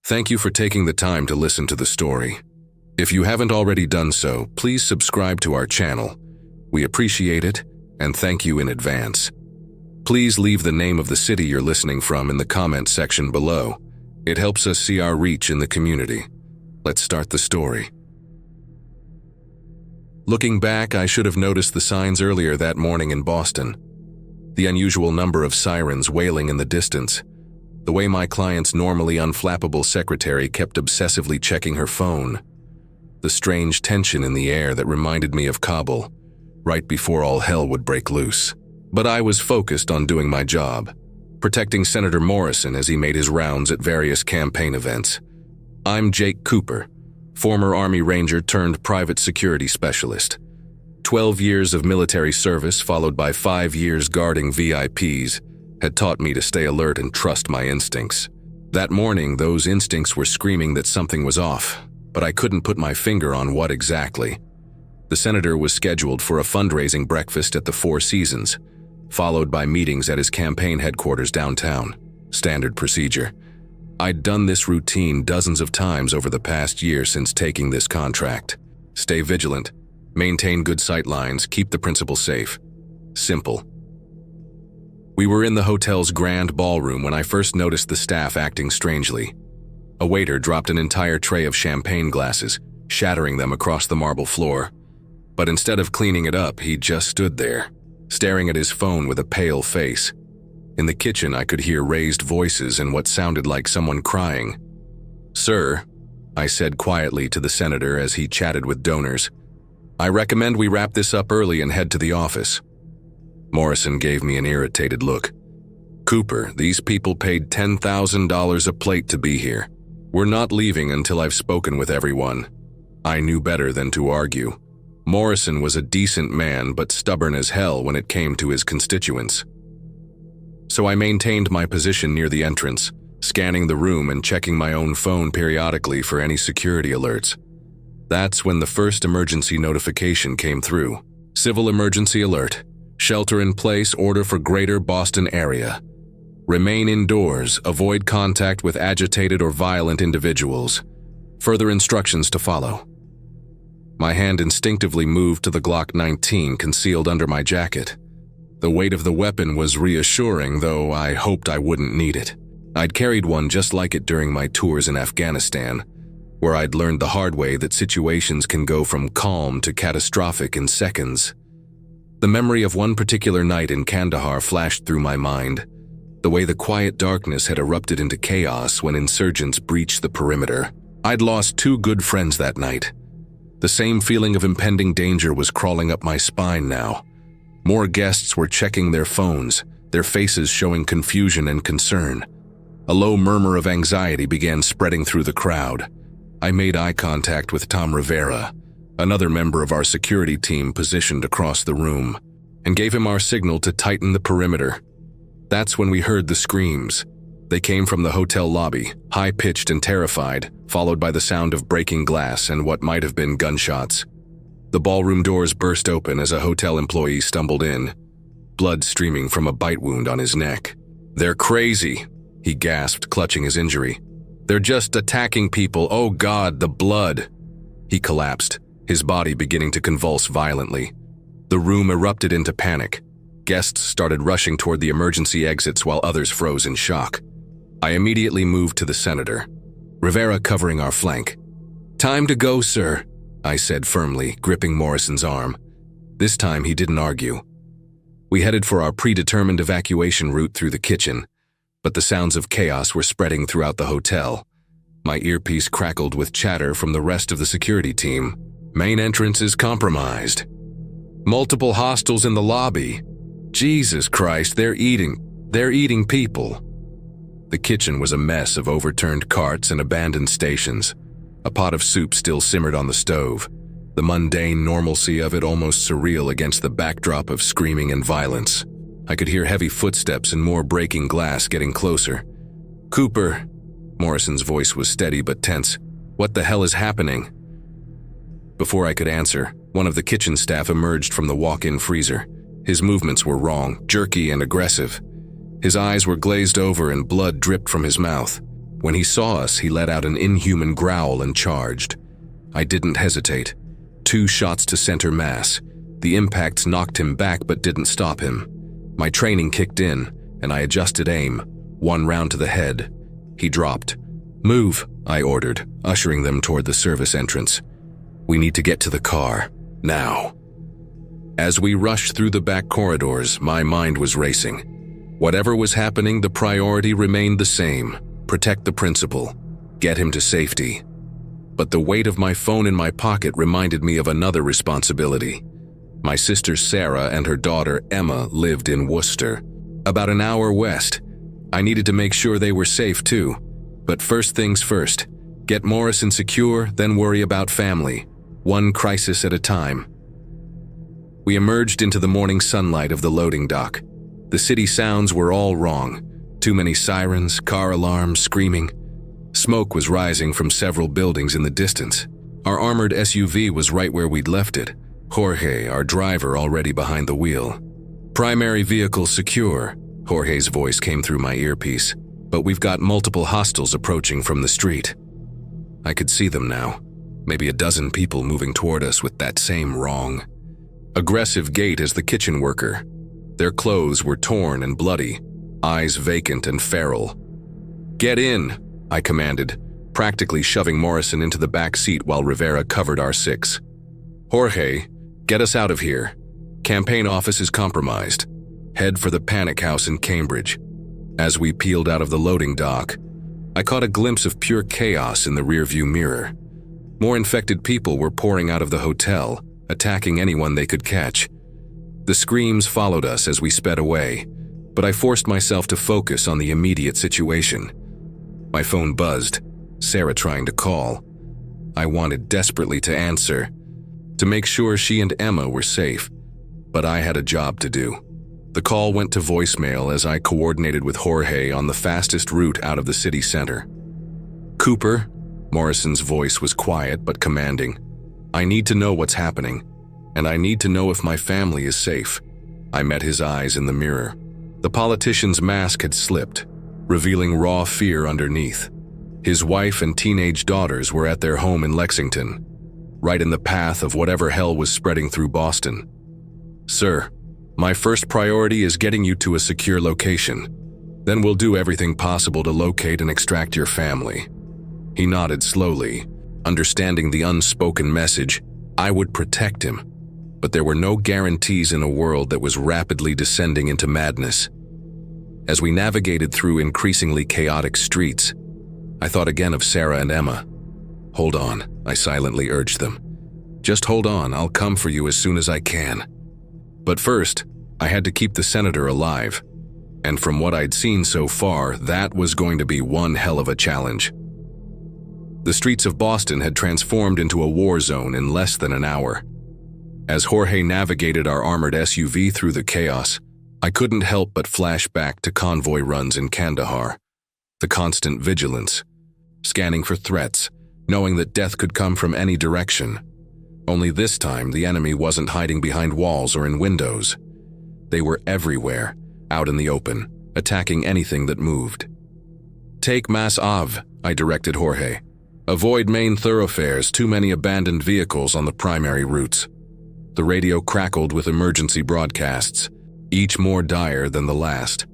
Thank you for taking the time to listen to the story. If you haven't already done so, please subscribe to our channel. We appreciate it, and thank you in advance. Please leave the name of the city you're listening from in the comment section below. It helps us see our reach in the community. Let's start the story. Looking back, I should have noticed the signs earlier that morning in Boston. The unusual number of sirens wailing in the distance. The way my client's normally unflappable secretary kept obsessively checking her phone. The strange tension in the air that reminded me of Kabul, right before all hell would break loose. But I was focused on doing my job, protecting Senator Morrison as he made his rounds at various campaign events. I'm Jake Cooper, former Army Ranger turned private security specialist. 12 years of military service followed by 5 years guarding VIPs had taught me to stay alert and trust my instincts. That morning, those instincts were screaming that something was off, but I couldn't put my finger on what exactly. The senator was scheduled for a fundraising breakfast at the Four Seasons, followed by meetings at his campaign headquarters downtown. Standard procedure. I'd done this routine dozens of times over the past year since taking this contract. Stay vigilant, maintain good sight lines, keep the principal safe. Simple. We were in the hotel's grand ballroom when I first noticed the staff acting strangely. A waiter dropped an entire tray of champagne glasses, shattering them across the marble floor. But instead of cleaning it up, he just stood there, staring at his phone with a pale face. In the kitchen, I could hear raised voices and what sounded like someone crying. "Sir," I said quietly to the senator as he chatted with donors, "I recommend we wrap this up early and head to the office." Morrison gave me an irritated look. "Cooper, these people paid $10,000 a plate to be here. We're not leaving until I've spoken with everyone." I knew better than to argue. Morrison was a decent man, but stubborn as hell when it came to his constituents. So I maintained my position near the entrance, scanning the room and checking my own phone periodically for any security alerts. That's when the first emergency notification came through. Civil emergency alert. Shelter in place, order for greater Boston area. Remain indoors, avoid contact with agitated or violent individuals. Further instructions to follow. My hand instinctively moved to the Glock 19 concealed under my jacket. The weight of the weapon was reassuring, though I hoped I wouldn't need it. I'd carried one just like it during my tours in Afghanistan, where I'd learned the hard way that situations can go from calm to catastrophic in seconds. The memory of one particular night in Kandahar flashed through my mind, the way the quiet darkness had erupted into chaos when insurgents breached the perimeter. I'd lost 2 good friends that night. The same feeling of impending danger was crawling up my spine now. More guests were checking their phones, their faces showing confusion and concern. A low murmur of anxiety began spreading through the crowd. I made eye contact with Tom Rivera, another member of our security team positioned across the room, and gave him our signal to tighten the perimeter. That's when we heard the screams. They came from the hotel lobby, high-pitched and terrified, followed by the sound of breaking glass and what might have been gunshots. The ballroom doors burst open as a hotel employee stumbled in, blood streaming from a bite wound on his neck. "They're crazy," he gasped, clutching his injury. "They're just attacking people. Oh God, the blood." He collapsed, his body beginning to convulse violently. The room erupted into panic. Guests started rushing toward the emergency exits while others froze in shock. I immediately moved to the senator, Rivera covering our flank. "Time to go, sir," I said firmly, gripping Morrison's arm. This time he didn't argue. We headed for our predetermined evacuation route through the kitchen, but the sounds of chaos were spreading throughout the hotel. My earpiece crackled with chatter from the rest of the security team. "Main entrance is compromised. Multiple hostiles in the lobby. Jesus Christ, they're eating people." The kitchen was a mess of overturned carts and abandoned stations. A pot of soup still simmered on the stove, the mundane normalcy of it almost surreal against the backdrop of screaming and violence. I could hear heavy footsteps and more breaking glass getting closer. "Cooper," Morrison's voice was steady but tense. "What the hell is happening?" Before I could answer, one of the kitchen staff emerged from the walk-in freezer. His movements were wrong, jerky and aggressive. His eyes were glazed over and blood dripped from his mouth. When he saw us, he let out an inhuman growl and charged. I didn't hesitate. 2 shots to center mass. The impacts knocked him back but didn't stop him. My training kicked in, and I adjusted aim. 1 round to the head. He dropped. "Move," I ordered, ushering them toward the service entrance. "We need to get to the car. Now." As we rushed through the back corridors, my mind was racing. Whatever was happening, the priority remained the same. Protect the principal. Get him to safety. But the weight of my phone in my pocket reminded me of another responsibility. My sister Sarah and her daughter Emma lived in Worcester, about an hour west. I needed to make sure they were safe too. But first things first. Get Morrison secure, then worry about family. 1 crisis at a time. We emerged into the morning sunlight of the loading dock. The city sounds were all wrong. Too many sirens, car alarms, screaming. Smoke was rising from several buildings in the distance. Our armored SUV was right where we'd left it. Jorge, our driver, already behind the wheel. "Primary vehicle secure," Jorge's voice came through my earpiece. "But we've got multiple hostiles approaching from the street." I could see them now. Maybe a dozen people moving toward us with that same wrong. Aggressive gait as the kitchen worker. Their clothes were torn and bloody, eyes vacant and feral. "Get in," I commanded, practically shoving Morrison into the back seat while Rivera covered our 6. "Jorge, get us out of here. Campaign office is compromised. Head for the Panic House in Cambridge." As we peeled out of the loading dock, I caught a glimpse of pure chaos in the rearview mirror. More infected people were pouring out of the hotel, attacking anyone they could catch. The screams followed us as we sped away, but I forced myself to focus on the immediate situation. My phone buzzed, Sarah trying to call. I wanted desperately to answer, to make sure she and Emma were safe, but I had a job to do. The call went to voicemail as I coordinated with Jorge on the fastest route out of the city center. "Cooper," Morrison's voice was quiet but commanding. "I need to know what's happening, and I need to know if my family is safe." I met his eyes in the mirror. The politician's mask had slipped, revealing raw fear underneath. His wife and teenage daughters were at their home in Lexington, right in the path of whatever hell was spreading through Boston. "Sir, my first priority is getting you to a secure location. Then we'll do everything possible to locate and extract your family." He nodded slowly, understanding the unspoken message. I would protect him, but there were no guarantees in a world that was rapidly descending into madness. As we navigated through increasingly chaotic streets, I thought again of Sarah and Emma. "Hold on," I silently urged them. "Just hold on, I'll come for you as soon as I can." But first, I had to keep the senator alive, and from what I'd seen so far, that was going to be one hell of a challenge. The streets of Boston had transformed into a war zone in less than an hour. As Jorge navigated our armored SUV through the chaos, I couldn't help but flash back to convoy runs in Kandahar. The constant vigilance, scanning for threats, knowing that death could come from any direction. Only this time, the enemy wasn't hiding behind walls or in windows. They were everywhere, out in the open, attacking anything that moved. "Take Mass Ave," I directed Jorge. "Avoid main thoroughfares, too many abandoned vehicles on the primary routes." The radio crackled with emergency broadcasts, each more dire than the last.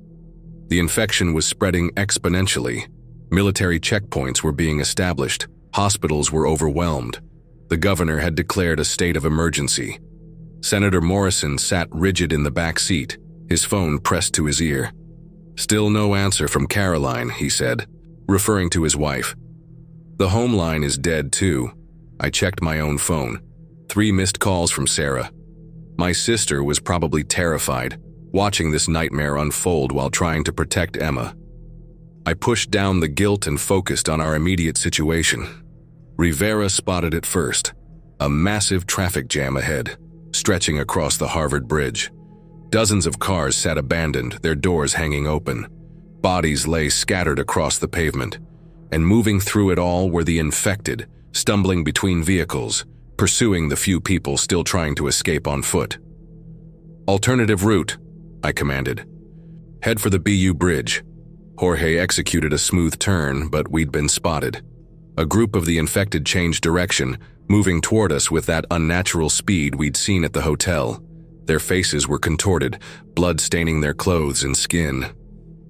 The infection was spreading exponentially. Military checkpoints were being established. Hospitals were overwhelmed. The governor had declared a state of emergency. Senator Morrison sat rigid in the back seat, his phone pressed to his ear. "Still no answer from Caroline," he said, referring to his wife. "The home line is dead too." I checked my own phone. 3 missed calls from Sarah. My sister was probably terrified, watching this nightmare unfold while trying to protect Emma. I pushed down the guilt and focused on our immediate situation. Rivera spotted it first, a massive traffic jam ahead, stretching across the Harvard Bridge. Dozens of cars sat abandoned, their doors hanging open. Bodies lay scattered across the pavement, and moving through it all were the infected, stumbling between vehicles, pursuing the few people still trying to escape on foot. "Alternative route," I commanded. "Head for the BU Bridge." Jorge executed a smooth turn, but we'd been spotted. A group of the infected changed direction, moving toward us with that unnatural speed we'd seen at the hotel. Their faces were contorted, blood staining their clothes and skin.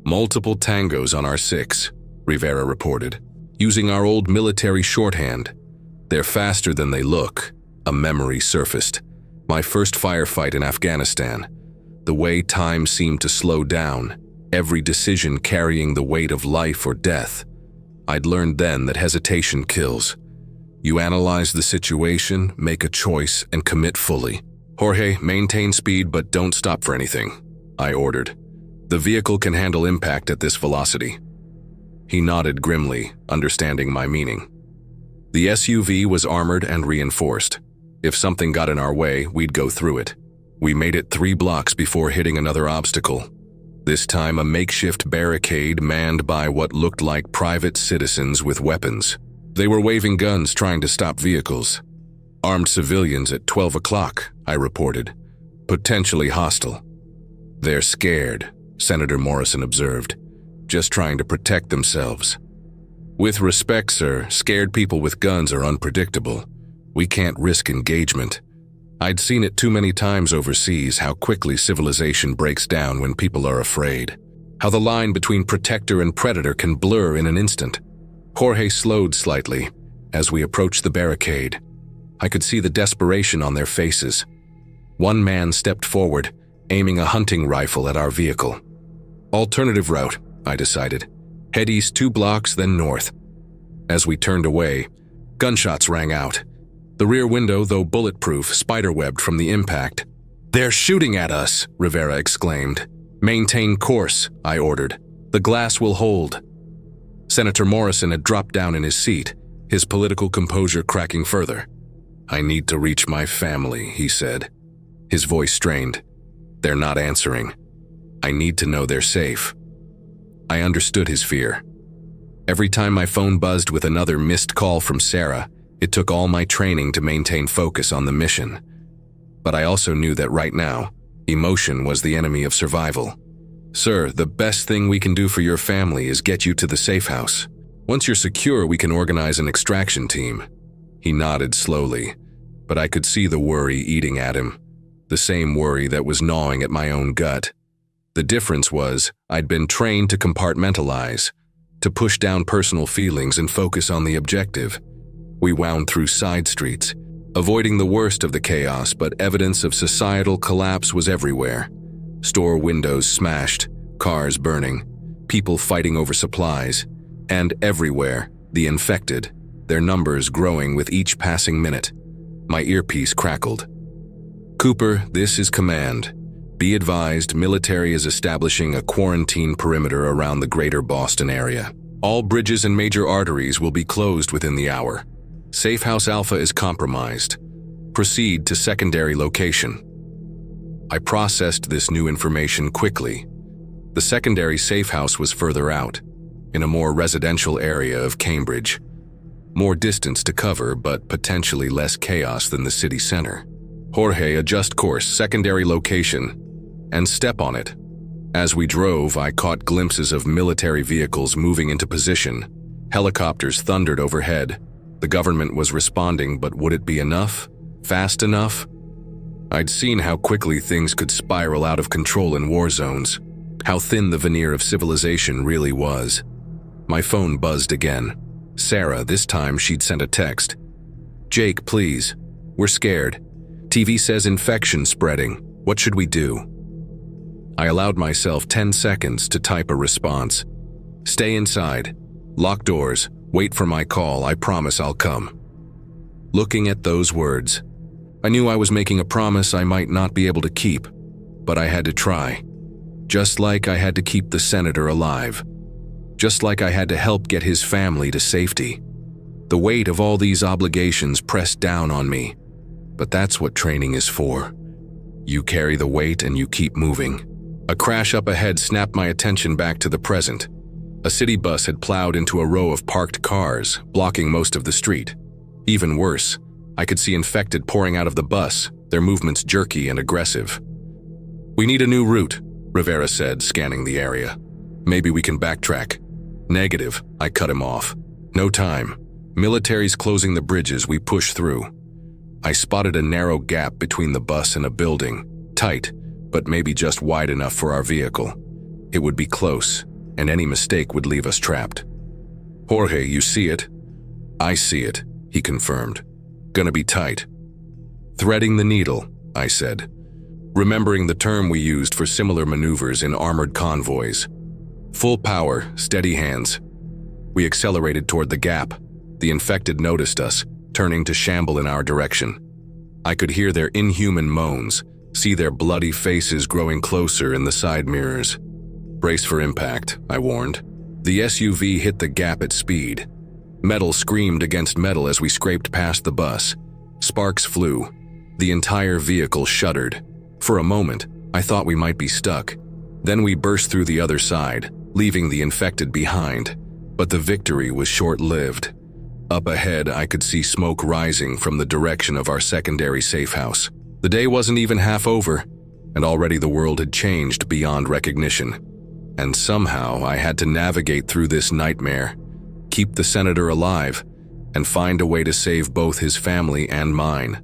"Multiple tangos on our 6, Rivera reported, using our old military shorthand. "They're faster than they look." A memory surfaced. My first firefight in Afghanistan. The way time seemed to slow down, every decision carrying the weight of life or death. I'd learned then that hesitation kills. You analyze the situation, make a choice, and commit fully. "Jorge, maintain speed but don't stop for anything," I ordered. "The vehicle can handle impact at this velocity." He nodded grimly, understanding my meaning. The SUV was armored and reinforced. If something got in our way, we'd go through it. We made it 3 blocks before hitting another obstacle. This time a makeshift barricade manned by what looked like private citizens with weapons. They were waving guns trying to stop vehicles. "Armed civilians at 12 o'clock, I reported. "Potentially hostile." "They're scared," Senator Morrison observed. "Just trying to protect themselves." "With respect, sir, scared people with guns are unpredictable. We can't risk engagement." I'd seen it too many times overseas, how quickly civilization breaks down when people are afraid. How the line between protector and predator can blur in an instant. Jorge slowed slightly as we approached the barricade. I could see the desperation on their faces. One man stepped forward, aiming a hunting rifle at our vehicle. "Alternative route," I decided. "Head east 2 blocks, then north." As we turned away, gunshots rang out. The rear window, though bulletproof, spiderwebbed from the impact. "They're shooting at us," Rivera exclaimed. "Maintain course," I ordered. "The glass will hold." Senator Morrison had dropped down in his seat, his political composure cracking further. "I need to reach my family," he said. His voice strained. "They're not answering. I need to know they're safe." I understood his fear. Every time my phone buzzed with another missed call from Sarah, it took all my training to maintain focus on the mission. But I also knew that right now, emotion was the enemy of survival. "Sir, the best thing we can do for your family is get you to the safe house. Once you're secure, we can organize an extraction team." He nodded slowly, but I could see the worry eating at him, the same worry that was gnawing at my own gut. The difference was, I'd been trained to compartmentalize, to push down personal feelings and focus on the objective. We wound through side streets, avoiding the worst of the chaos, but evidence of societal collapse was everywhere. Store windows smashed, cars burning, people fighting over supplies, and everywhere, the infected, their numbers growing with each passing minute. My earpiece crackled. "Cooper, this is command. Be advised, military is establishing a quarantine perimeter around the greater Boston area. All bridges and major arteries will be closed within the hour. Safe House Alpha is compromised. Proceed to secondary location." I processed this new information quickly. The secondary safe house was further out, in a more residential area of Cambridge. More distance to cover, but potentially less chaos than the city center. "Jorge, adjust course, secondary location, and step on it." As we drove, I caught glimpses of military vehicles moving into position. Helicopters thundered overhead. The government was responding, but would it be enough? Fast enough? I'd seen how quickly things could spiral out of control in war zones, how thin the veneer of civilization really was. My phone buzzed again. Sarah, this time she'd sent a text. "Jake, please. We're scared. TV says infection spreading. What should we do?" I allowed myself 10 seconds to type a response. "Stay inside. Lock doors. Wait for my call. I promise I'll come." Looking at those words, I knew I was making a promise I might not be able to keep, but I had to try. Just like I had to keep the senator alive. Just like I had to help get his family to safety. The weight of all these obligations pressed down on me. But that's what training is for. You carry the weight and you keep moving. A crash up ahead snapped my attention back to the present. A city bus had plowed into a row of parked cars, blocking most of the street. Even worse, I could see infected pouring out of the bus, their movements jerky and aggressive. "We need a new route," Rivera said, scanning the area. Maybe we can backtrack. Negative, I cut him off. No time. Military's closing the bridges, we push through. I spotted a narrow gap between the bus and a building. Tight, but maybe just wide enough for our vehicle. It would be close, and any mistake would leave us trapped. Jorge, you see it? I see it, he confirmed. Gonna be tight. Threading the needle, I said, remembering the term we used for similar maneuvers in armored convoys. Full power, steady hands. We accelerated toward the gap. The infected noticed us, turning to shamble in our direction. I could hear their inhuman moans, see their bloody faces growing closer in the side mirrors. Brace for impact, I warned. The SUV hit the gap at speed. Metal screamed against metal as we scraped past the bus. Sparks flew. The entire vehicle shuddered. For a moment, I thought we might be stuck. Then we burst through the other side, leaving the infected behind. But the victory was short-lived. Up ahead, I could see smoke rising from the direction of our secondary safe house. The day wasn't even half over, and already the world had changed beyond recognition. And somehow I had to navigate through this nightmare, keep the senator alive, and find a way to save both his family and mine.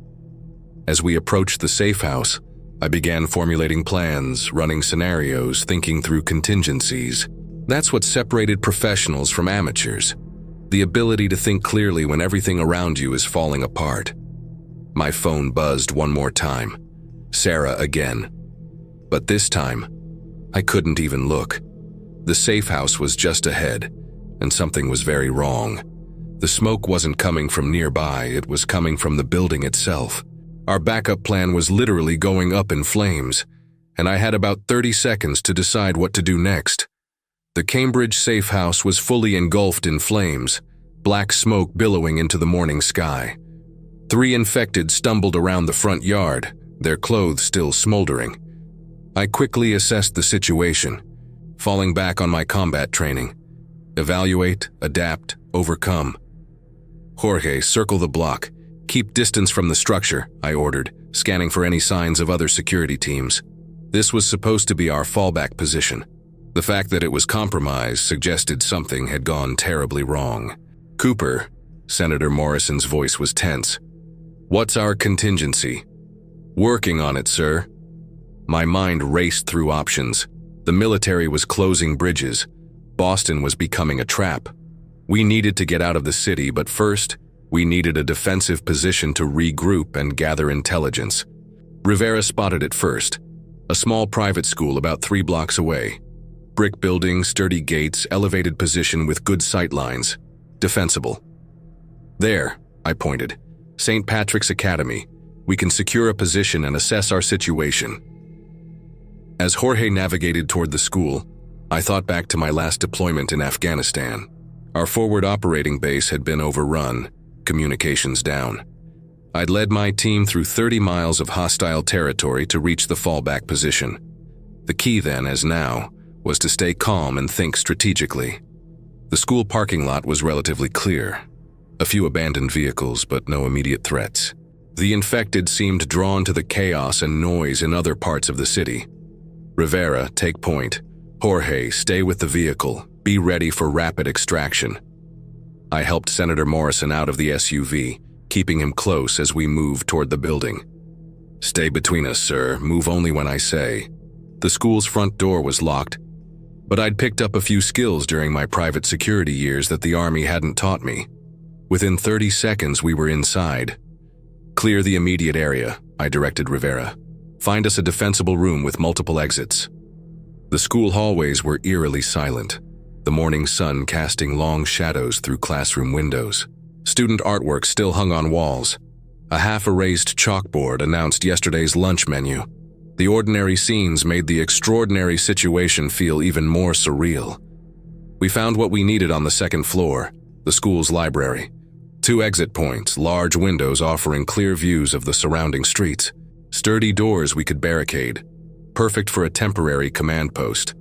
As we approached the safe house, I began formulating plans, running scenarios, thinking through contingencies. That's what separated professionals from amateurs. The ability to think clearly when everything around you is falling apart. My phone buzzed one more time. Sarah again. But this time, I couldn't even look. The safe house was just ahead, and something was very wrong. The smoke wasn't coming from nearby, it was coming from the building itself. Our backup plan was literally going up in flames, and I had about 30 seconds to decide what to do next. The Cambridge safe house was fully engulfed in flames, black smoke billowing into the morning sky. 3 infected stumbled around the front yard, their clothes still smoldering. I quickly assessed the situation, falling back on my combat training. Evaluate, adapt, overcome. Jorge, circle the block. Keep distance from the structure, I ordered, scanning for any signs of other security teams. This was supposed to be our fallback position. The fact that it was compromised suggested something had gone terribly wrong. Cooper, Senator Morrison's voice was tense. What's our contingency? Working on it, sir. My mind raced through options. The military was closing bridges. Boston was becoming a trap. We needed to get out of the city, but first, we needed a defensive position to regroup and gather intelligence. Rivera spotted it first. A small private school about 3 blocks away. Brick building, sturdy gates, elevated position with good sight lines. Defensible. There, I pointed. St. Patrick's Academy. We can secure a position and assess our situation. As Jorge navigated toward the school, I thought back to my last deployment in Afghanistan. Our forward operating base had been overrun, communications down. I'd led my team through 30 miles of hostile territory to reach the fallback position. The key then, as now, was to stay calm and think strategically. The school parking lot was relatively clear. A few abandoned vehicles, but no immediate threats. The infected seemed drawn to the chaos and noise in other parts of the city. Rivera, take point. Jorge, stay with the vehicle. Be ready for rapid extraction. I helped Senator Morrison out of the SUV, keeping him close as we moved toward the building. Stay between us, sir. Move only when I say. The school's front door was locked, but I'd picked up a few skills during my private security years that the Army hadn't taught me. Within 30 seconds, we were inside. Clear the immediate area, I directed Rivera. Find us a defensible room with multiple exits. The school hallways were eerily silent, the morning sun casting long shadows through classroom windows. Student artwork still hung on walls. A half-erased chalkboard announced yesterday's lunch menu. The ordinary scenes made the extraordinary situation feel even more surreal. We found what we needed on the second floor, the school's library. 2 exit points, large windows offering clear views of the surrounding streets. Sturdy doors we could barricade. Perfect for a temporary command post.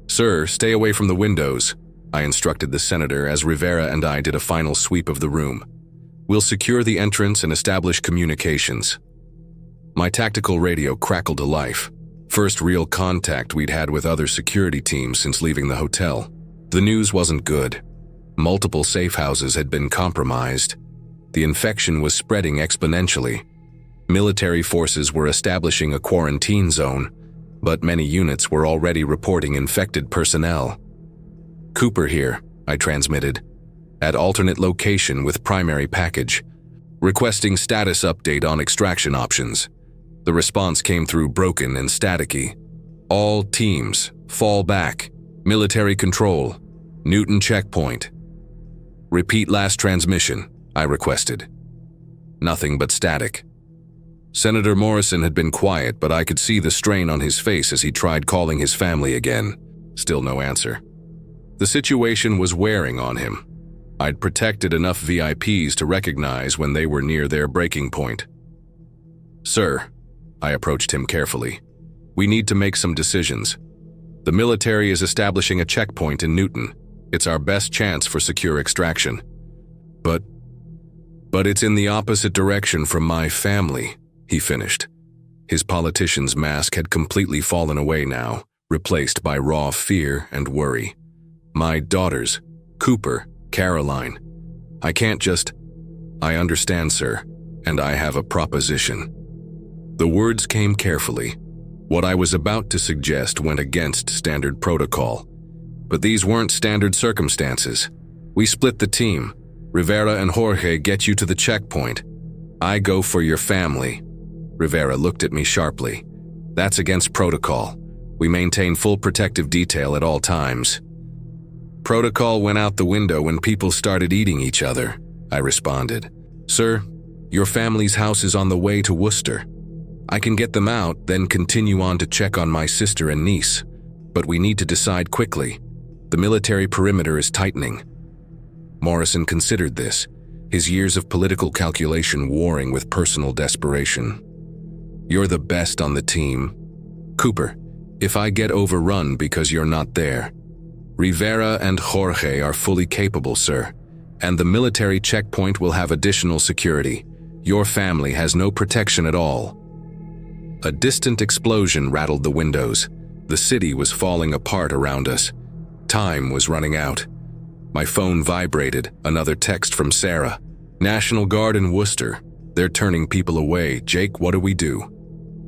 Sir, stay away from the windows, I instructed the senator as Rivera and I did a final sweep of the room. We'll secure the entrance and establish communications. My tactical radio crackled to life. First real contact we'd had with other security teams since leaving the hotel. The news wasn't good. Multiple safe houses had been compromised. The infection was spreading exponentially. Military forces were establishing a quarantine zone, but many units were already reporting infected personnel. "Cooper here," I transmitted. "At alternate location with primary package. Requesting status update on extraction options." The response came through broken and staticky. "All teams, fall back. Military control. Newton checkpoint." "Repeat last transmission," I requested. Nothing but static. Senator Morrison had been quiet, but I could see the strain on his face as he tried calling his family again. Still no answer. The situation was wearing on him. I'd protected enough VIPs to recognize when they were near their breaking point. "Sir," I approached him carefully, "we need to make some decisions. The military is establishing a checkpoint in Newton. It's our best chance for secure extraction. But it's in the opposite direction from my family," he finished. His politician's mask had completely fallen away now, replaced by raw fear and worry. "My daughters, Cooper, Caroline. I can't just—" "I understand, sir, and I have a proposition." The words came carefully. What I was about to suggest went against standard protocol. But these weren't standard circumstances. We split the team. Rivera and Jorge get you to the checkpoint. I go for your family. Rivera looked at me sharply. "That's against protocol. We maintain full protective detail at all times." "Protocol went out the window when people started eating each other," I responded. "Sir, your family's house is on the way to Worcester. I can get them out, then continue on to check on my sister and niece. But we need to decide quickly. The military perimeter is tightening." Morrison considered this, his years of political calculation warring with personal desperation. "You're the best on the team. Cooper, if I get overrun because you're not there, Rivera and Jorge are fully capable, sir, and the military checkpoint will have additional security. Your family has no protection at all." A distant explosion rattled the windows. The city was falling apart around us. Time was running out. My phone vibrated, another text from Sarah. "National Guard in Worcester. They're turning people away. Jake, what do we do?"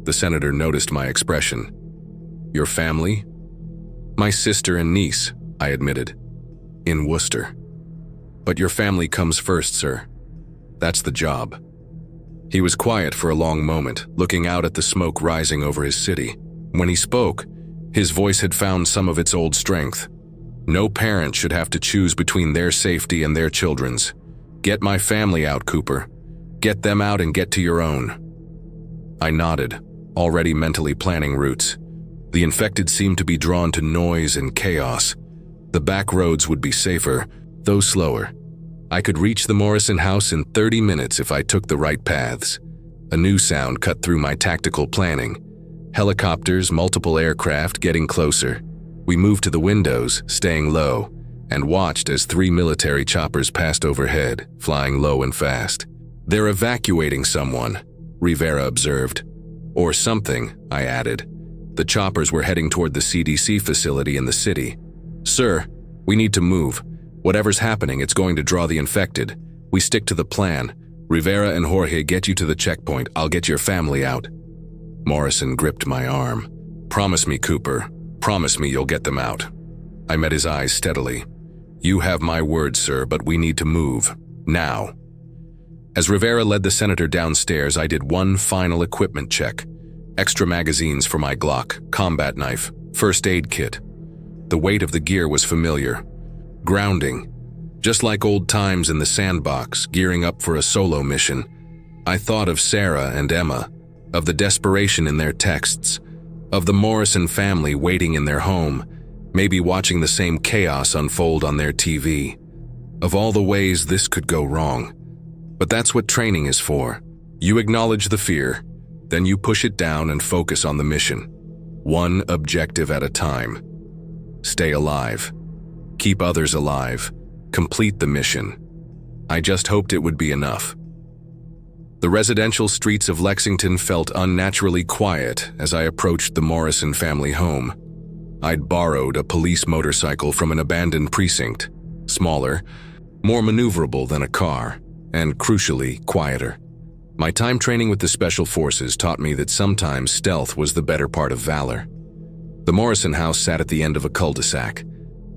The senator noticed my expression. "Your family?" "My sister and niece," I admitted. "In Worcester." "But your family comes first, sir. That's the job." He was quiet for a long moment, looking out at the smoke rising over his city. When he spoke, his voice had found some of its old strength. "No parent should have to choose between their safety and their children's. Get my family out, Cooper. Get them out and get to your own." I nodded, already mentally planning routes. The infected seemed to be drawn to noise and chaos. The back roads would be safer, though slower. I could reach the Morrison house in 30 minutes if I took the right paths. A new sound cut through my tactical planning. Helicopters, multiple aircraft getting closer. We moved to the windows, staying low, and watched as 3 military choppers passed overhead, flying low and fast. "They're evacuating someone," Rivera observed. "Or something," I added. The choppers were heading toward the CDC facility in the city. "Sir, we need to move. Whatever's happening, it's going to draw the infected. We stick to the plan. Rivera and Jorge get you to the checkpoint. I'll get your family out." Morrison gripped my arm. "Promise me, Cooper. Promise me you'll get them out." I met his eyes steadily. "You have my word, sir, but we need to move. Now." As Rivera led the senator downstairs, I did one final equipment check. Extra magazines for my Glock, combat knife, first aid kit. The weight of the gear was familiar. Grounding. Just like old times in the sandbox, gearing up for a solo mission. I thought of Sarah and Emma, of the desperation in their texts, of the Morrison family waiting in their home, maybe watching the same chaos unfold on their TV. Of all the ways this could go wrong. But that's what training is for. You acknowledge the fear, then you push it down and focus on the mission. One objective at a time. Stay alive. Keep others alive. Complete the mission. I just hoped it would be enough. The residential streets of Lexington felt unnaturally quiet as I approached the Morrison family home. I'd borrowed a police motorcycle from an abandoned precinct, smaller, more maneuverable than a car, and crucially, quieter. My time training with the Special Forces taught me that sometimes stealth was the better part of valor. The Morrison house sat at the end of a cul-de-sac,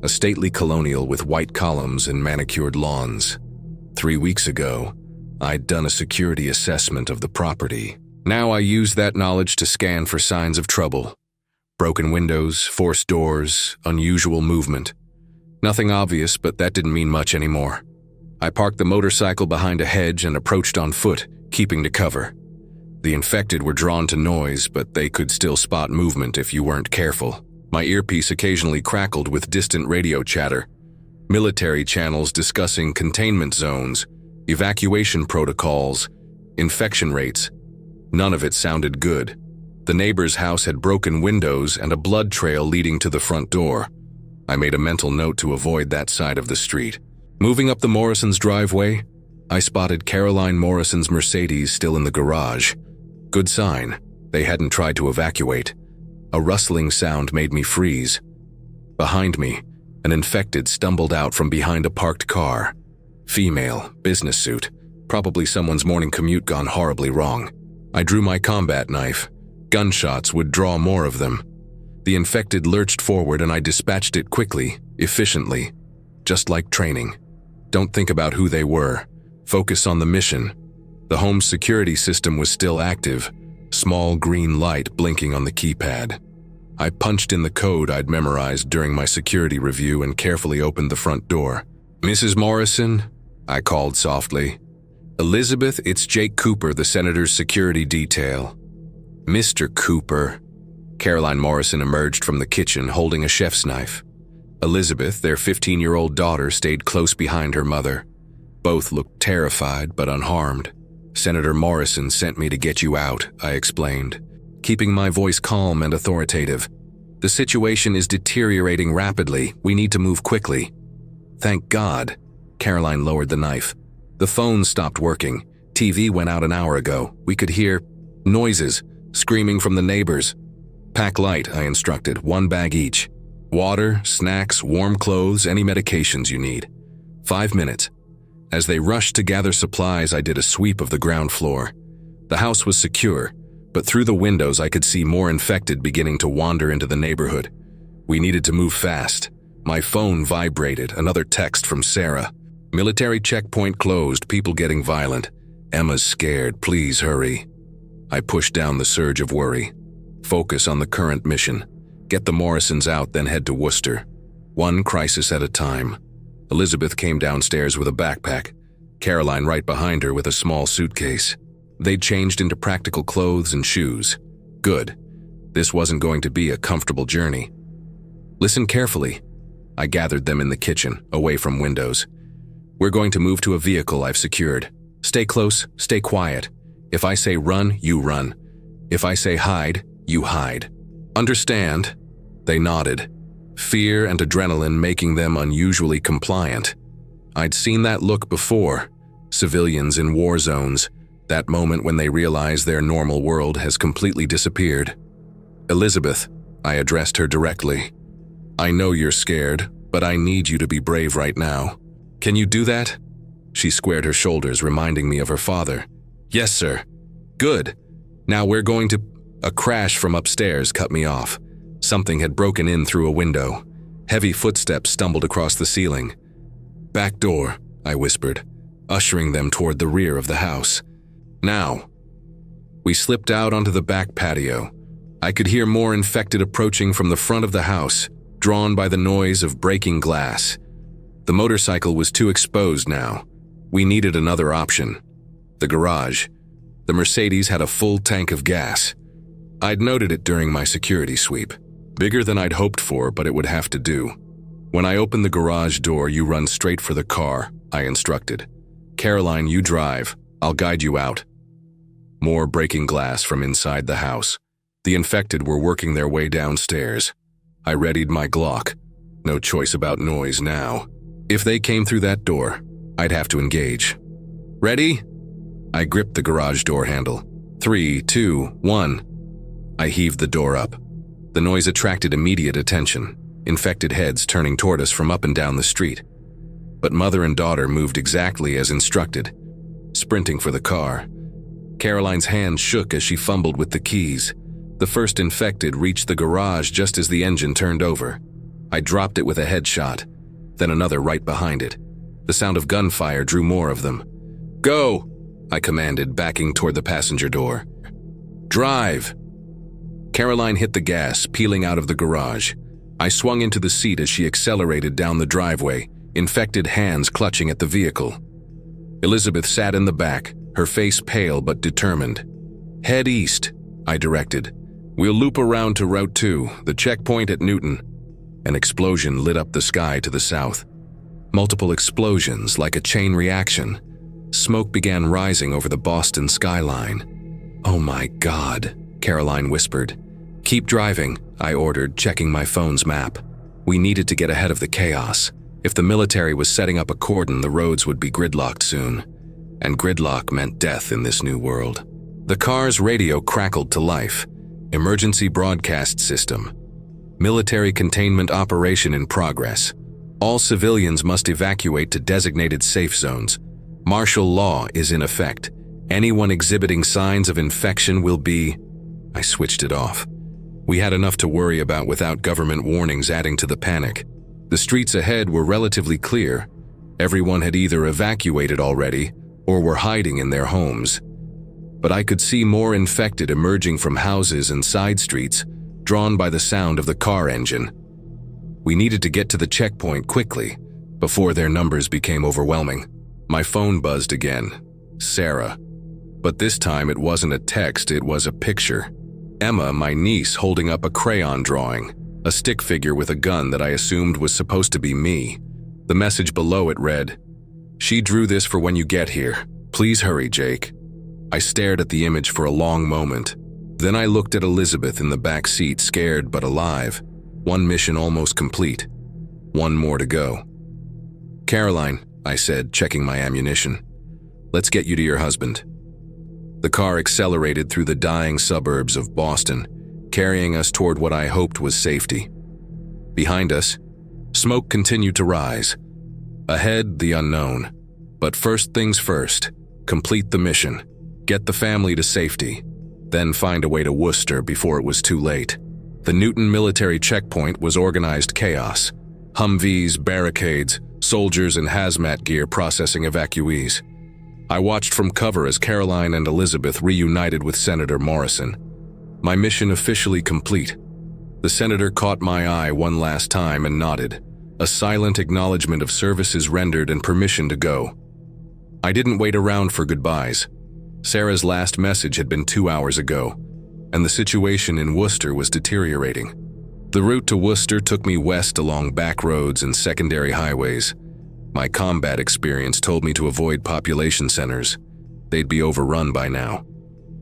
a stately colonial with white columns and manicured lawns. 3 weeks ago, I'd done a security assessment of the property. Now I used that knowledge to scan for signs of trouble. Broken windows, forced doors, unusual movement. Nothing obvious, but that didn't mean much anymore. I parked the motorcycle behind a hedge and approached on foot, keeping to cover. The infected were drawn to noise, but they could still spot movement if you weren't careful. My earpiece occasionally crackled with distant radio chatter. Military channels discussing containment zones, evacuation protocols, infection rates. None of it sounded good. The neighbor's house had broken windows and a blood trail leading to the front door. I made a mental note to avoid that side of the street. Moving up the Morrisons' driveway, I spotted Caroline Morrison's Mercedes still in the garage. Good sign. They hadn't tried to evacuate. A rustling sound made me freeze. Behind me, an infected stumbled out from behind a parked car. Female, business suit, probably someone's morning commute gone horribly wrong. I drew my combat knife. Gunshots would draw more of them. The infected lurched forward and I dispatched it quickly, efficiently. Just like training. Don't think about who they were. Focus on the mission. The home's security system was still active, small green light blinking on the keypad. I punched in the code I'd memorized during my security review and carefully opened the front door. "Mrs. Morrison?" I called softly. "Elizabeth, it's Jake Cooper, the senator's security detail." "Mr. Cooper." Caroline Morrison emerged from the kitchen holding a chef's knife. Elizabeth, their 15-year-old daughter, stayed close behind her mother. Both looked terrified but unharmed. "Senator Morrison sent me to get you out," I explained, keeping my voice calm and authoritative. "The situation is deteriorating rapidly. We need to move quickly." "Thank God." Caroline lowered the knife. "The phone stopped working. TV went out an hour ago. We could hear noises, screaming from the neighbors." "Pack light," I instructed, 1 bag each. "Water, snacks, warm clothes, any medications you need." 5 minutes. As they rushed to gather supplies, I did a sweep of the ground floor. The house was secure, but through the windows I could see more infected beginning to wander into the neighborhood. We needed to move fast. My phone vibrated, another text from Sarah. "Military checkpoint closed, people getting violent. Emma's scared, please hurry." I pushed down the surge of worry. Focus on the current mission. Get the Morrisons out, then head to Worcester. One crisis at a time. Elizabeth came downstairs with a backpack, Caroline right behind her with a small suitcase. They'd changed into practical clothes and shoes. Good. This wasn't going to be a comfortable journey. "Listen carefully." I gathered them in the kitchen, away from windows. "We're going to move to a vehicle I've secured. Stay close, stay quiet. If I say run, you run. If I say hide, you hide. Understand?" They nodded, fear and adrenaline making them unusually compliant. I'd seen that look before. Civilians in war zones, that moment when they realize their normal world has completely disappeared. "Elizabeth," I addressed her directly. "I know you're scared, but I need you to be brave right now. Can you do that?" She squared her shoulders, reminding me of her father. "Yes, sir." "Good. Now we're going to—" A crash from upstairs cut me off. Something had broken in through a window. Heavy footsteps stumbled across the ceiling. "Back door," I whispered, ushering them toward the rear of the house. "Now." We slipped out onto the back patio. I could hear more infected approaching from the front of the house, drawn by the noise of breaking glass. The motorcycle was too exposed now. We needed another option. The garage. The Mercedes had a full tank of gas. I'd noted it during my security sweep. Bigger than I'd hoped for, but it would have to do. "When I open the garage door, you run straight for the car," I instructed. "Caroline, you drive. I'll guide you out." More breaking glass from inside the house. The infected were working their way downstairs. I readied my Glock. No choice about noise now. If they came through that door, I'd have to engage. "Ready?" I gripped the garage door handle. 3, 2, 1. I heaved the door up. The noise attracted immediate attention, infected heads turning toward us from up and down the street. But mother and daughter moved exactly as instructed, sprinting for the car. Caroline's hand shook as she fumbled with the keys. The first infected reached the garage just as the engine turned over. I dropped it with a headshot, then another right behind it. The sound of gunfire drew more of them. "Go!" I commanded, backing toward the passenger door. "Drive!" Caroline hit the gas, peeling out of the garage. I swung into the seat as she accelerated down the driveway, infected hands clutching at the vehicle. Elizabeth sat in the back, her face pale but determined. "Head east," I directed. "We'll loop around to Route 2, the checkpoint at Newton." An explosion lit up the sky to the south. Multiple explosions, like a chain reaction. Smoke began rising over the Boston skyline. "Oh my God," Caroline whispered. "Keep driving," I ordered, checking my phone's map. We needed to get ahead of the chaos. If the military was setting up a cordon, the roads would be gridlocked soon. And gridlock meant death in this new world. The car's radio crackled to life. Emergency broadcast system. Military containment operation in progress. All civilians must evacuate to designated safe zones. Martial law is in effect. Anyone exhibiting signs of infection will be... I switched it off. We had enough to worry about without government warnings adding to the panic. The streets ahead were relatively clear. Everyone had either evacuated already or were hiding in their homes. But I could see more infected emerging from houses and side streets, drawn by the sound of the car engine. We needed to get to the checkpoint quickly, before their numbers became overwhelming. My phone buzzed again. Sarah. But this time it wasn't a text, it was a picture. Emma, my niece, holding up a crayon drawing, a stick figure with a gun that I assumed was supposed to be me. The message below it read, "She drew this for when you get here. Please hurry, Jake." I stared at the image for a long moment. Then I looked at Elizabeth in the back seat, scared but alive. One mission almost complete. One more to go. "Caroline," I said, checking my ammunition. "Let's get you to your husband." The car accelerated through the dying suburbs of Boston, carrying us toward what I hoped was safety. Behind us, smoke continued to rise. Ahead, the unknown. But first things first, complete the mission. Get the family to safety. Then find a way to Worcester before it was too late. The Newton military checkpoint was organized chaos. Humvees, barricades, soldiers in hazmat gear processing evacuees. I watched from cover as Caroline and Elizabeth reunited with Senator Morrison. My mission officially complete. The senator caught my eye one last time and nodded, a silent acknowledgement of services rendered and permission to go. I didn't wait around for goodbyes. Sarah's last message had been 2 hours ago, and the situation in Worcester was deteriorating. The route to Worcester took me west along back roads and secondary highways. My combat experience told me to avoid population centers. They'd be overrun by now.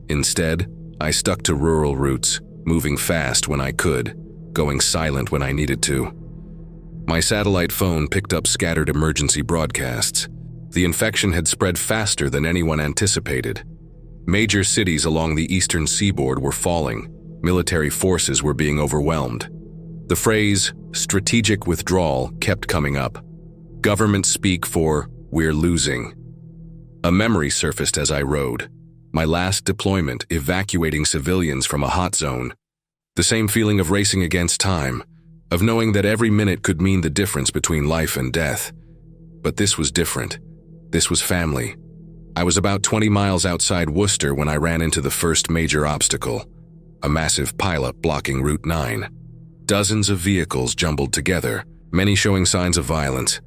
Instead, I stuck to rural routes, moving fast when I could, going silent when I needed to. My satellite phone picked up scattered emergency broadcasts. The infection had spread faster than anyone anticipated. Major cities along the eastern seaboard were falling. Military forces were being overwhelmed. The phrase, strategic withdrawal, kept coming up. Government speak for, "we're losing." A memory surfaced as I rode. My last deployment, evacuating civilians from a hot zone. The same feeling of racing against time, of knowing that every minute could mean the difference between life and death. But this was different. This was family. I was about 20 miles outside Worcester when I ran into the first major obstacle, a massive pileup blocking Route 9. Dozens of vehicles jumbled together, many showing signs of violence.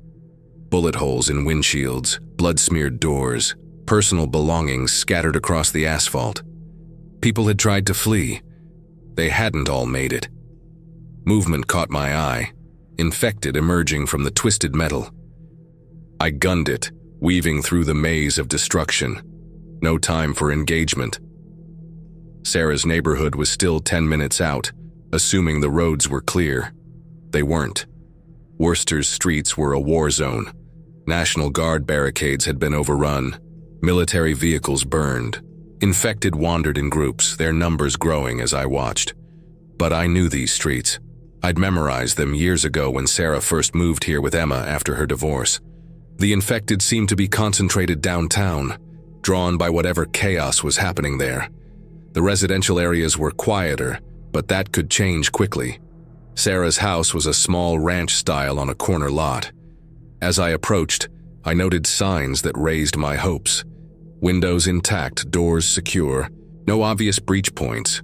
Bullet holes in windshields, blood-smeared doors, personal belongings scattered across the asphalt. People had tried to flee. They hadn't all made it. Movement caught my eye, infected emerging from the twisted metal. I gunned it, weaving through the maze of destruction. No time for engagement. Sarah's neighborhood was still 10 minutes out, assuming the roads were clear. They weren't. Worcester's streets were a war zone. National Guard barricades had been overrun. Military vehicles burned. Infected wandered in groups, their numbers growing as I watched. But I knew these streets. I'd memorized them years ago when Sarah first moved here with Emma after her divorce. The infected seemed to be concentrated downtown, drawn by whatever chaos was happening there. The residential areas were quieter, but that could change quickly. Sarah's house was a small ranch style on a corner lot. As I approached, I noted signs that raised my hopes. Windows intact, doors secure, no obvious breach points.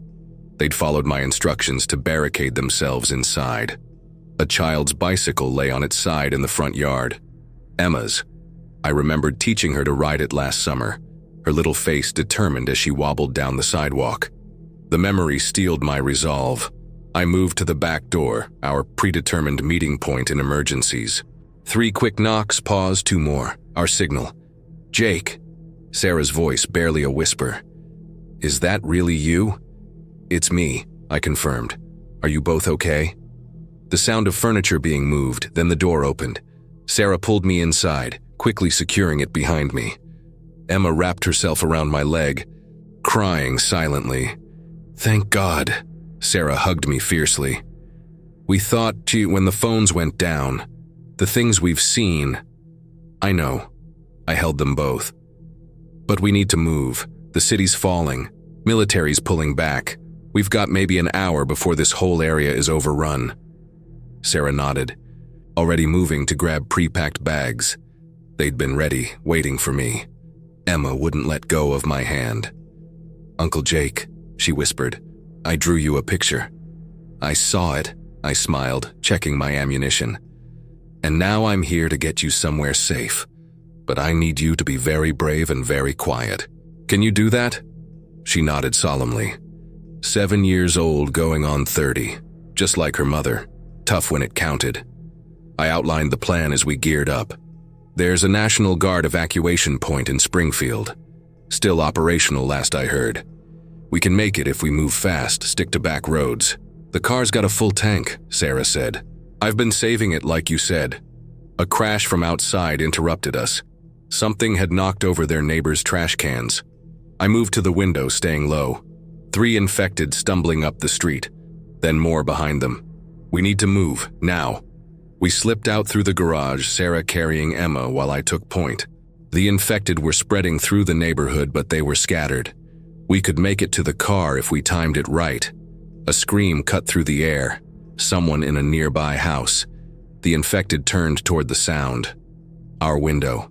They'd followed my instructions to barricade themselves inside. A child's bicycle lay on its side in the front yard. Emma's. I remembered teaching her to ride it last summer, her little face determined as she wobbled down the sidewalk. The memory steeled my resolve. I moved to the back door, our predetermined meeting point in emergencies. 3 quick knocks, pause, 2 more. Our signal. "Jake." Sarah's voice, barely a whisper. "Is that really you?" "It's me," I confirmed. "Are you both okay?" The sound of furniture being moved, then the door opened. Sarah pulled me inside, quickly securing it behind me. Emma wrapped herself around my leg, crying silently. "Thank God." Sarah hugged me fiercely. "We thought, when the phones went down, the things we've seen." "I know." I held them both. "But we need to move. The city's falling. Military's pulling back. We've got maybe an hour before this whole area is overrun." Sarah nodded, already moving to grab pre-packed bags. They'd been ready, waiting for me. Emma wouldn't let go of my hand. "Uncle Jake," she whispered, "I drew you a picture." "I saw it," I smiled, checking my ammunition. "And now I'm here to get you somewhere safe. But I need you to be very brave and very quiet. Can you do that?" She nodded solemnly. 7 years old, going on 30, just like her mother, tough when it counted. I outlined the plan as we geared up. There's a National Guard evacuation point in Springfield. Still operational last I heard. We can make it if we move fast, stick to back roads. "The car's got a full tank," Sarah said. "I've been saving it like you said." A crash from outside interrupted us. Something had knocked over their neighbors' trash cans. I moved to the window, staying low. 3 infected stumbling up the street, then more behind them. "We need to move, now." We slipped out through the garage, Sarah carrying Emma while I took point. The infected were spreading through the neighborhood, but they were scattered. We could make it to the car if we timed it right. A scream cut through the air. Someone in a nearby house. The infected turned toward the sound. Our window.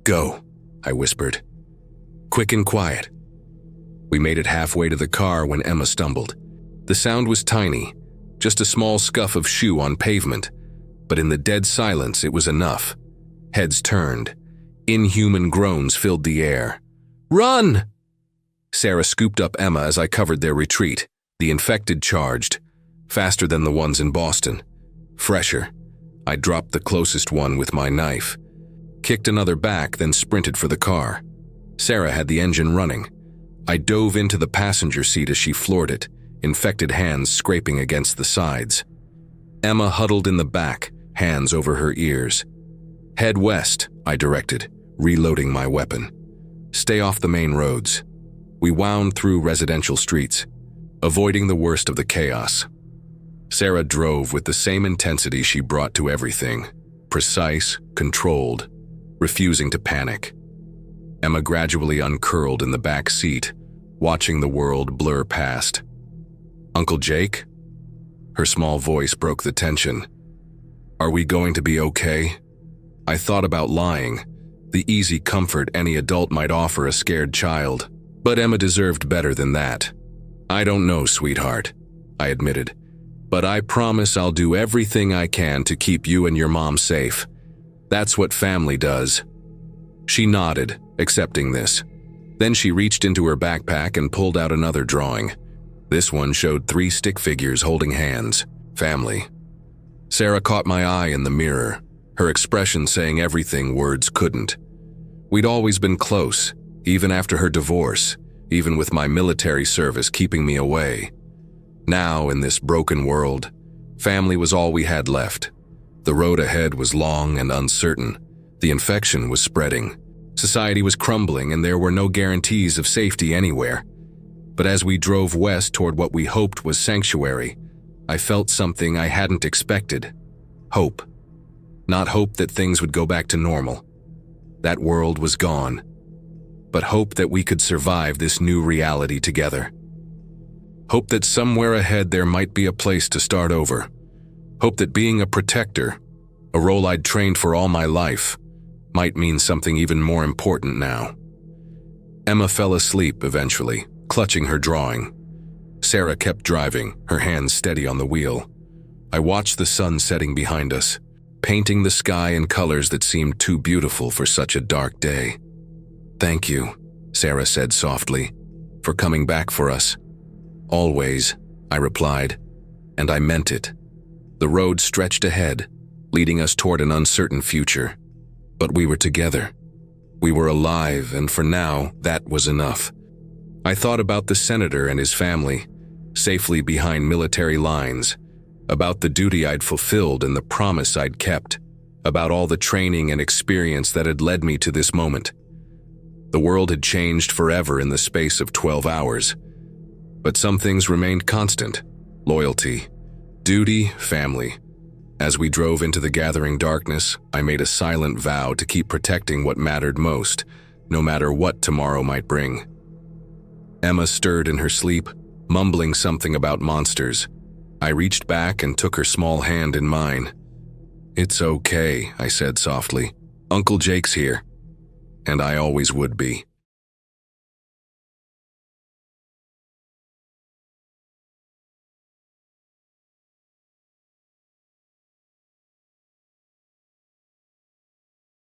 "Go," I whispered. "Quick and quiet." We made it halfway to the car when Emma stumbled. The sound was tiny, just a small scuff of shoe on pavement, but in the dead silence it was enough. Heads turned. Inhuman groans filled the air. "Run!" Sarah scooped up Emma as I covered their retreat. The infected charged, faster than the ones in Boston. Fresher. I dropped the closest one with my knife. Kicked another back, then sprinted for the car. Sarah had the engine running. I dove into the passenger seat as she floored it, infected hands scraping against the sides. Emma huddled in the back, hands over her ears. "Head west," I directed, reloading my weapon. "Stay off the main roads." We wound through residential streets, avoiding the worst of the chaos. Sarah drove with the same intensity she brought to everything, precise, controlled, refusing to panic. Emma gradually uncurled in the back seat, watching the world blur past. "Uncle Jake?" Her small voice broke the tension. "Are we going to be okay?" I thought about lying, the easy comfort any adult might offer a scared child. But Emma deserved better than that. "I don't know, sweetheart," I admitted. "But I promise I'll do everything I can to keep you and your mom safe. That's what family does." She nodded, accepting this. Then she reached into her backpack and pulled out another drawing. This one showed 3 stick figures holding hands. Family. Sarah caught my eye in the mirror, her expression saying everything words couldn't. We'd always been close, even after her divorce, even with my military service keeping me away. Now, in this broken world, family was all we had left. The road ahead was long and uncertain. The infection was spreading. Society was crumbling and there were no guarantees of safety anywhere. But as we drove west toward what we hoped was sanctuary, I felt something I hadn't expected. Hope. Not hope that things would go back to normal. That world was gone. But hope that we could survive this new reality together. Hope that somewhere ahead there might be a place to start over. Hope that being a protector, a role I'd trained for all my life, might mean something even more important now. Emma fell asleep eventually, clutching her drawing. Sarah kept driving, her hands steady on the wheel. I watched the sun setting behind us, painting the sky in colors that seemed too beautiful for such a dark day. "Thank you," Sarah said softly, "for coming back for us." "Always," I replied, and I meant it. The road stretched ahead, leading us toward an uncertain future. But we were together. We were alive, and for now, that was enough. I thought about the senator and his family, safely behind military lines, about the duty I'd fulfilled and the promise I'd kept, about all the training and experience that had led me to this moment. The world had changed forever in the space of 12 hours. But some things remained constant: loyalty, duty, family. As we drove into the gathering darkness, I made a silent vow to keep protecting what mattered most, no matter what tomorrow might bring. Emma stirred in her sleep, mumbling something about monsters. I reached back and took her small hand in mine. "It's okay," I said softly. "Uncle Jake's here." And I always would be.